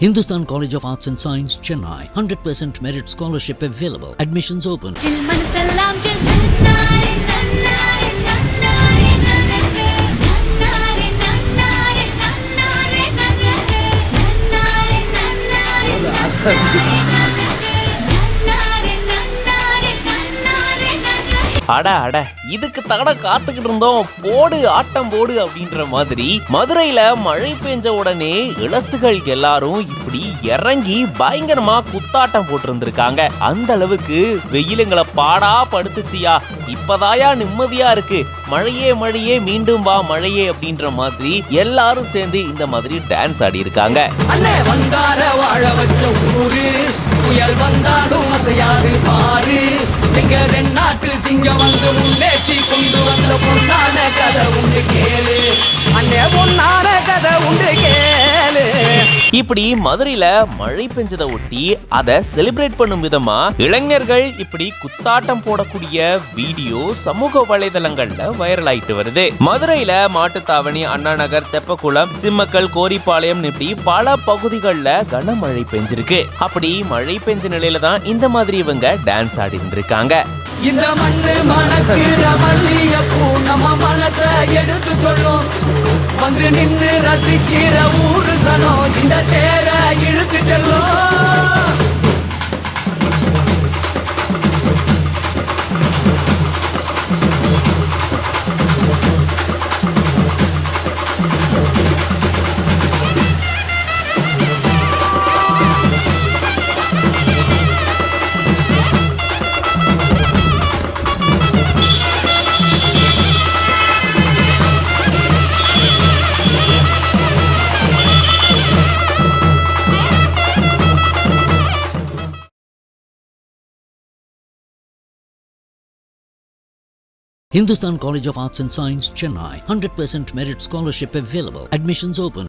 Hindustan College of Arts and Science, Chennai. 100% merit scholarship available. Admissions open. அட அட இதுக்கு தகட காத்துக்கிட்டு இருந்தோம், போடு ஆட்டம் போடு அப்படின்ற மாதிரி மதுரையில மழை பெஞ்ச உடனே இளசுகள் எல்லாரும் இப்படி இறங்கி பயங்கரமா குத்தாட்டம் போட்டு இருந்திருக்காங்க. அந்த அளவுக்கு வெயிலுங்களை பாடா படுத்துச்சியா. இப்பதாயா நிம்மதியா இருக்கு, மழையே மழையே மீண்டும் வா மழையே அப்படின்ற மாதிரி எல்லாரும் சேர்ந்து இந்த மாதிரி டான்ஸ் ஆடி இருக்காங்க. புயல் வந்தாலும் அசையாது பாரு, எங்க தென்னாட்டு சிங்கம் வந்து முன்னேற்றி கொண்டு வந்த பொன்னான கதை உண்டு கேளு, அண்ணே பொன்னான கதை உண்டு கேளு. இப்படி மதுரையில மழை பெஞ்சதை ஒட்டி அதை செலிப்ரேட் பண்ணும் விதமா இளைஞர்கள் இப்படி குத்தாட்டம் போடக்கூடிய வீடியோ சமூக வலைதளங்கள்ல வைரல் ஆயிட்டு வருது. மதுரையில மாட்டுத்தாவணி, அண்ணா நகர், தெப்பக்குளம், சிம்மக்கல், கோரிப்பாளையம் இப்படி பல பகுதிகளில் கனமழை பெஞ்சிருக்கு. அப்படி மழை பெஞ்ச நிலையில தான் இந்த மாதிரி இவங்க டான்ஸ் ஆடி இருக்காங்க. இந்த மண்ணு மணக்கிற மல்லிகைப்பூ நம்ம மனச எடுத்து சொல்லும், வந்து நின்று ரசிக்கிற ஊரு சனம் இந்த தேர இழுத்து செல்லும். Hindustan College of Arts and Science, Chennai. 100% merit scholarship available. Admissions open.